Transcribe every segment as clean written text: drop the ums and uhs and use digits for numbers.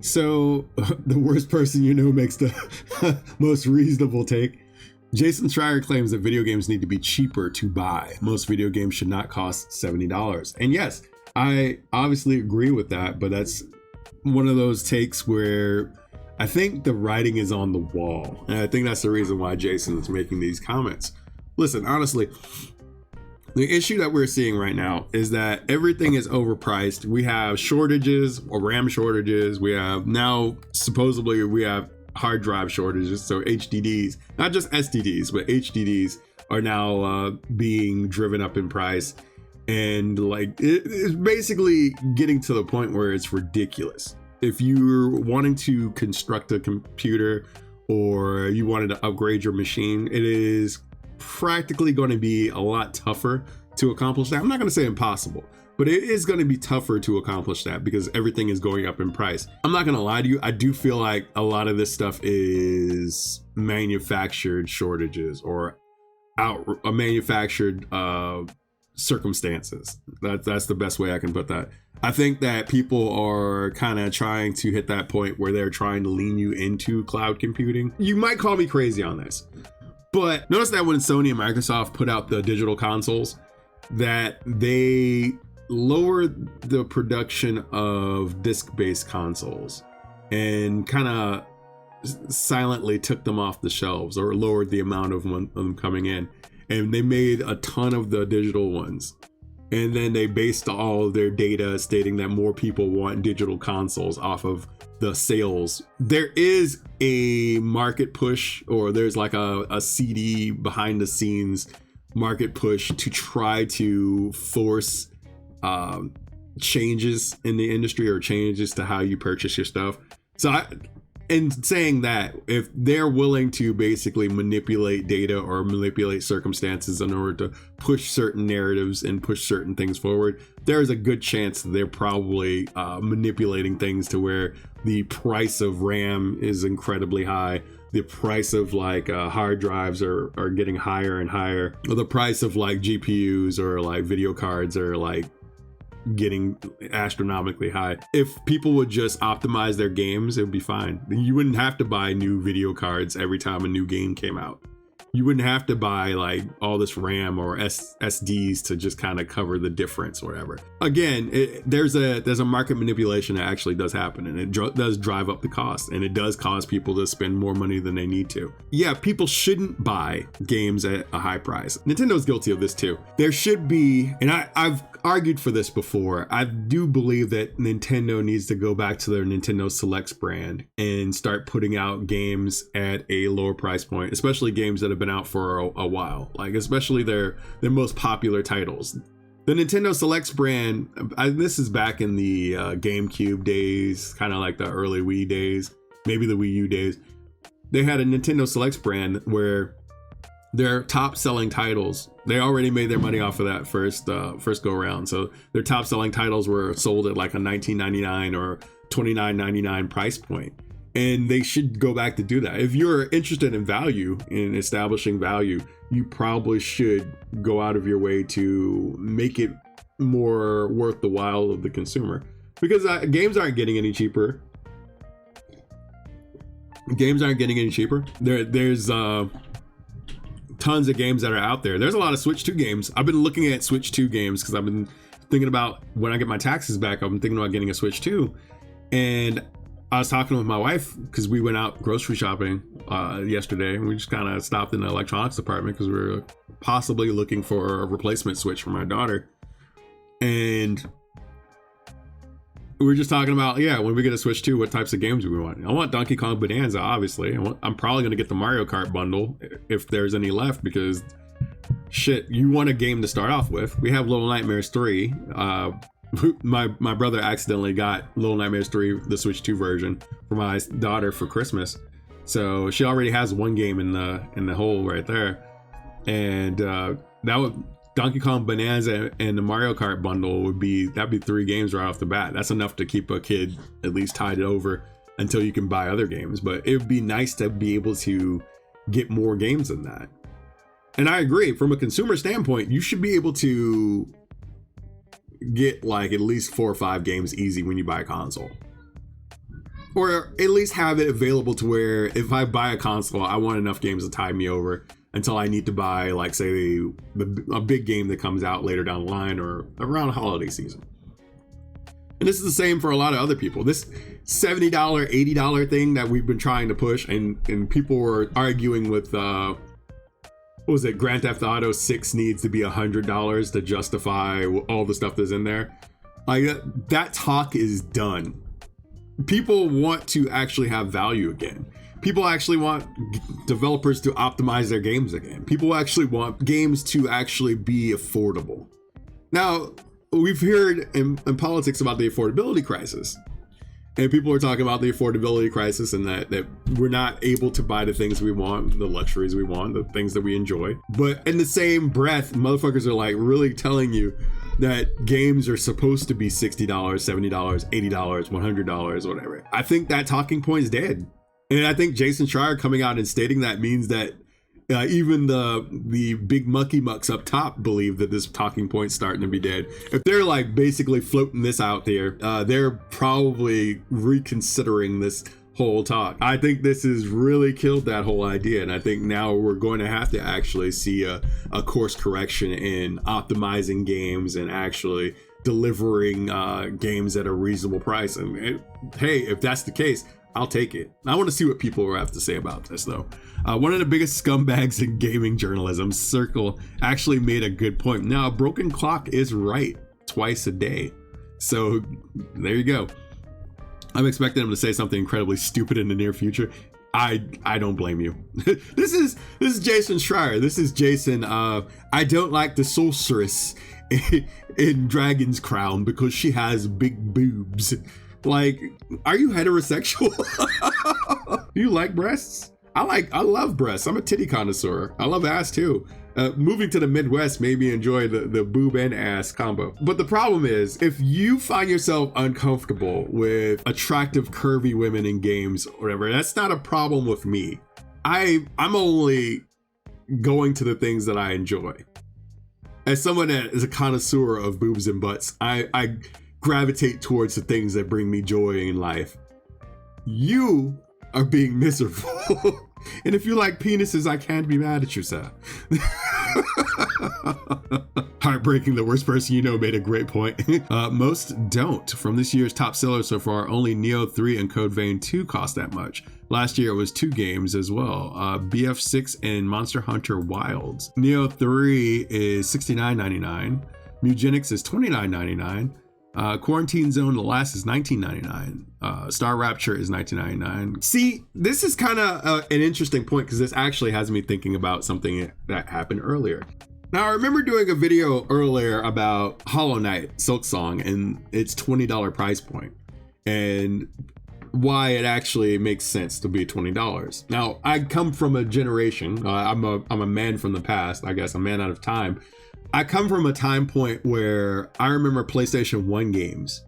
So the worst person you know makes the most reasonable take. Jason Schreier claims that video games need to be cheaper to buy. Most video games should not cost $70. And yes, I obviously agree with that, but that's one of those takes where I think the writing is on the wall. And I think that's the reason why Jason is making these comments. Listen, honestly, the issue that we're seeing right now is that everything is overpriced. We have shortages or RAM shortages. We have now, supposedly, we have hard drive shortages. So HDDs, not just SSDs, but HDDs are now being driven up in price. And like, it's basically getting to the point where it's ridiculous. If you're wanting to construct a computer or you wanted to upgrade your machine, it is practically going to be a lot tougher to accomplish that. I'm not going to say impossible, but it is going to be tougher to accomplish that because everything is going up in price. I'm not going to lie to you. I do feel like a lot of this stuff is manufactured shortages or manufactured circumstances. That's the best way I can put that. I think that people are kind of trying to hit that point where they're trying to lean you into cloud computing. You might call me crazy on this, but notice that when Sony and Microsoft put out the digital consoles, that they lowered the production of disc-based consoles and kind of silently took them off the shelves or lowered the amount of them coming in. And they made a ton of the digital ones. And then they based all of their data stating that more people want digital consoles off of the sales. There is a market push, or there's like a CD behind the scenes market push to try to force changes in the industry or changes to how you purchase your stuff. So in saying that, if they're willing to basically manipulate data or manipulate circumstances in order to push certain narratives and push certain things forward, there's a good chance that they're probably manipulating things to where the price of RAM is incredibly high. The price of like hard drives are getting higher and higher. Or the price of like GPUs or like video cards are like getting astronomically high. If people would just optimize their games, it would be fine. You wouldn't have to buy new video cards every time a new game came out. You wouldn't have to buy like all this RAM or SSDs to just kind of cover the difference or whatever. Again, there's a market manipulation that actually does happen, and it does drive up the cost, and it does cause people to spend more money than they need to. Yeah, people shouldn't buy games at a high price. Nintendo's guilty of this too. There should be, and I've argued for this before, I do believe that Nintendo needs to go back to their Nintendo Selects brand and start putting out games at a lower price point, especially games that have been out for a while, like especially their most popular titles. The Nintendo Selects brand, this is back in the GameCube days, kind of like the early Wii days, maybe the Wii U days. They had a Nintendo Selects brand where their top selling titles, they already made their money off of that first go around. So their top selling titles were sold at like a $19.99 or $29.99 price point. And they should go back to do that. If you're interested in value, in establishing value, you probably should go out of your way to make it more worth the while of the consumer. Because games aren't getting any cheaper. There's tons of games that are out there. There's a lot of Switch 2 games. I've been looking at Switch 2 games because I've been thinking about when I get my taxes back, I've been thinking about getting a Switch 2. And I was talking with my wife because we went out grocery shopping yesterday, and we just kind of stopped in the electronics department because we were possibly looking for a replacement Switch for my daughter. And we were just talking about, when we get a Switch 2, what types of games do we want? I want Donkey Kong Bonanza, obviously. I'm probably going to get the Mario Kart bundle if there's any left, because shit, you want a game to start off with. We have Little Nightmares 3. My brother accidentally got Little Nightmares 3, the Switch 2 version, for my daughter for Christmas. So she already has one game in the hole right there. And that would... Donkey Kong Bonanza and the Mario Kart bundle that'd be 3 games right off the bat. That's enough to keep a kid at least tied over until you can buy other games. But it would be nice to be able to get more games than that. And I agree, from a consumer standpoint, you should be able to get like at least 4 or 5 games easy when you buy a console. or at least have it available to where if I buy a console, I want enough games to tide me over until I need to buy, like, say, a big game that comes out later down the line or around holiday season. And this is the same for a lot of other people. This $70, $80 thing that we've been trying to push, and people were arguing with, what was it, Grand Theft Auto 6 needs to be $100 to justify all the stuff that's in there. Like, that talk is done. People want to actually have value again. People actually want developers to optimize their games again. People actually want games to actually be affordable. Now, we've heard in politics about the affordability crisis. And people are talking about the affordability crisis and that we're not able to buy the things we want, the luxuries we want, the things that we enjoy. But in the same breath, motherfuckers are like really telling you that games are supposed to be $60, $70, $80, $100, whatever. I think that talking point is dead. And I think Jason Schreier coming out and stating that means that even the big mucky mucks up top believe that this talking point's starting to be dead. If they're like basically floating this out there, they're probably reconsidering this whole talk. I think this has really killed that whole idea, and I think now we're going to have to actually see a course correction in optimizing games and actually delivering games at a reasonable price. And hey, if that's the case, I'll take it. I want to see what people have to say about this, though. One of the biggest scumbags in gaming journalism, Circle, actually made a good point. Now, a broken clock is right twice a day. So there you go. I'm expecting him to say something incredibly stupid in the near future. I don't blame you. This is Jason Schreier. This is Jason. I don't like the sorceress in Dragon's Crown because she has big boobs. Like, are you heterosexual? Do you like breasts? I love breasts. I'm a titty connoisseur. I love ass too. Moving to the Midwest made me enjoy the boob and ass combo. But the problem is, if you find yourself uncomfortable with attractive, curvy women in games or whatever, that's not a problem with me. I'm only going to the things that I enjoy. As someone that is a connoisseur of boobs and butts, I gravitate towards the things that bring me joy in life. You are being miserable. And if you like penises, I can't be mad at you, sir. Heartbreaking, the worst person you know made a great point. Most don't. From this year's top sellers so far, only Neo 3 and Code Vein 2 cost that much. Last year it was 2 games as well, BF6 and Monster Hunter Wilds. Neo 3 is $69.99. Mugenics is $29.99. Quarantine Zone The Last is $19.99. Star Rapture is $19.99. See, this is kind of an interesting point because this actually has me thinking about something that happened earlier. Now, I remember doing a video earlier about Hollow Knight Silksong and its $20 price point and why it actually makes sense to be $20. Now, I come from a generation, I'm a man from the past, I guess, a man out of time. I come from a time point where I remember PlayStation 1 games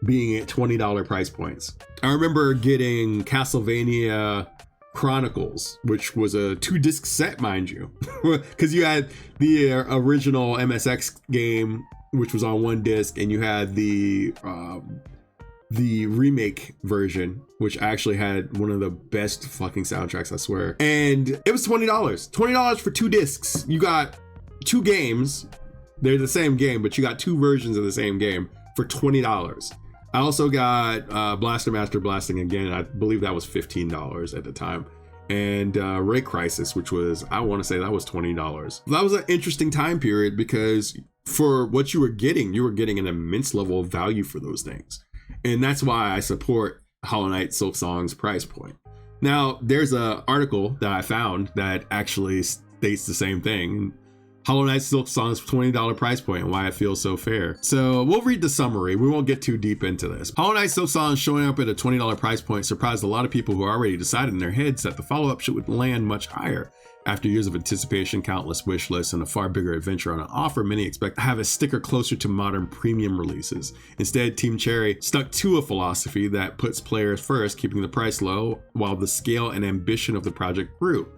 being at $20 price points. I remember getting Castlevania Chronicles, which was a 2-disc set, mind you, because you had the original MSX game, which was on 1 disc, and you had the remake version, which actually had one of the best fucking soundtracks, I swear. And it was $20. $20 for 2 discs. You got 2 games. They're the same game, but you got 2 versions of the same game for $20. I also got Blaster Master Blasting again. I believe that was $15 at the time. And Ray Crisis, which was, I want to say that was $20. That was an interesting time period because for what you were getting an immense level of value for those things. And that's why I support Hollow Knight Silksong's price point. Now, there's an article that I found that actually states the same thing. Hollow Knight Silksong's $20 price point and why it feels so fair. So we'll read the summary. We won't get too deep into this. Hollow Knight Silksong showing up at a $20 price point surprised a lot of people who already decided in their heads that the follow-up should land much higher. After years of anticipation, countless wish lists, and a far bigger adventure on an offer, many expect to have a sticker closer to modern premium releases. Instead, Team Cherry stuck to a philosophy that puts players first, keeping the price low while the scale and ambition of the project grew.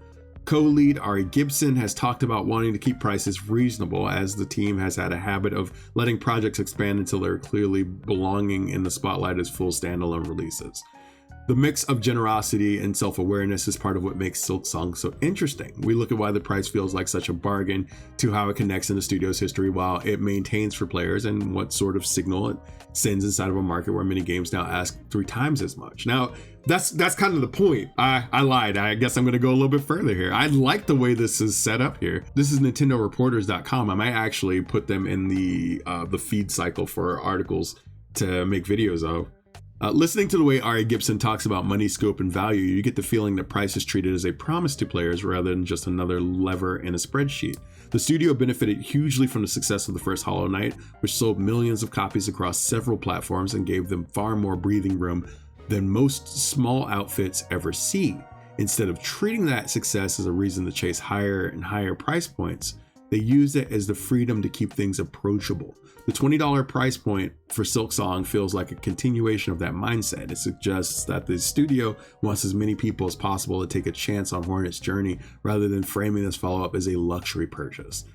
Co-lead Ari Gibson has talked about wanting to keep prices reasonable, as the team has had a habit of letting projects expand until they're clearly belonging in the spotlight as full standalone releases. The mix of generosity and self-awareness is part of what makes Silksong so interesting. We look at why the price feels like such a bargain, to how it connects in the studio's history while it maintains for players, and what sort of signal it sends inside of a market where many games now ask 3 times as much. Now, that's kind of the point. I lied. I guess I'm going to go a little bit further here. I like the way this is set up here. This is NintendoReporters.com. I might actually put them in the feed cycle for articles to make videos of. Listening to the way Ari Gibson talks about money, scope, and value, you get the feeling that price is treated as a promise to players rather than just another lever in a spreadsheet. The studio benefited hugely from the success of the first Hollow Knight, which sold millions of copies across several platforms and gave them far more breathing room than most small outfits ever see. Instead of treating that success as a reason to chase higher and higher price points, they used it as the freedom to keep things approachable. The $20 price point for Silksong feels like a continuation of that mindset. It suggests that the studio wants as many people as possible to take a chance on Hornet's journey rather than framing this follow-up as a luxury purchase.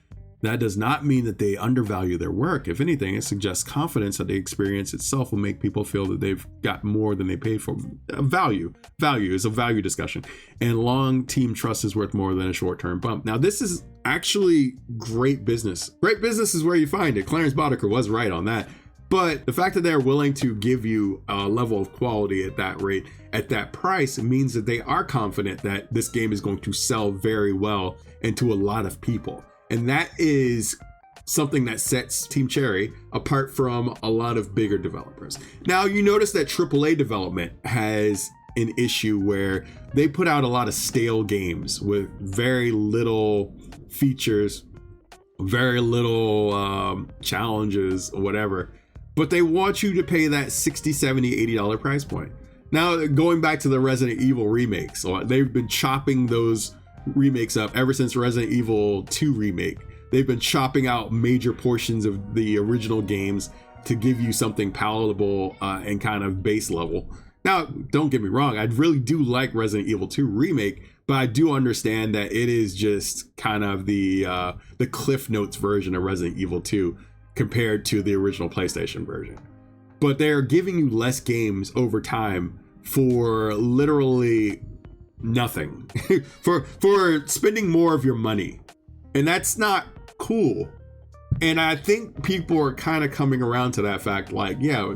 That does not mean that they undervalue their work. If anything, it suggests confidence that the experience itself will make people feel that they've got more than they paid for. Value is a value discussion, and long team trust is worth more than a short-term bump. Now, this is actually great business. Great business is where you find it. Clarence Boddicker was right on that. But the fact that they're willing to give you a level of quality at that rate, at that price, means that they are confident that this game is going to sell very well and to a lot of people. And that is something that sets Team Cherry apart from a lot of bigger developers. Now, you notice that AAA development has an issue where they put out a lot of stale games with very little features, very little challenges or whatever, but they want you to pay that $60, $70, $80 price point. Now, going back to the Resident Evil remakes, so they've been chopping those remakes up ever since Resident Evil 2 remake. They've been chopping out major portions of the original games to give you something palatable and kind of base level. Now, don't get me wrong, I really do like Resident Evil 2 remake, but I do understand that it is just kind of the Cliff Notes version of Resident Evil 2 compared to the original PlayStation version. But they're giving you less games over time for literally nothing, for spending more of your money, and that's not cool. And I think people are kind of coming around to that fact, like, yeah,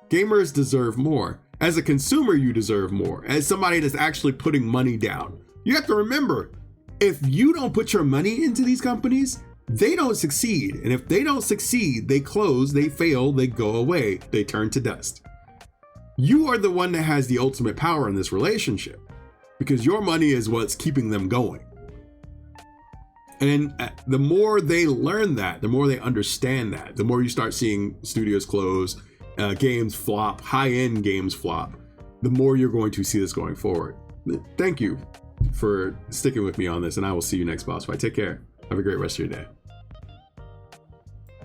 gamers deserve more. As a consumer, you deserve more. As somebody that's actually putting money down, you have to remember, if you don't put your money into these companies, they don't succeed. And if they don't succeed, they close, they fail, they go away, they turn to dust. You are the one that has the ultimate power in this relationship, because your money is what's keeping them going. And the more they learn that, the more they understand that, the more you start seeing studios close, games flop, high-end games flop, the more you're going to see this going forward. Thank you for sticking with me on this, and I will see you next boss fight. Take care. Have a great rest of your day.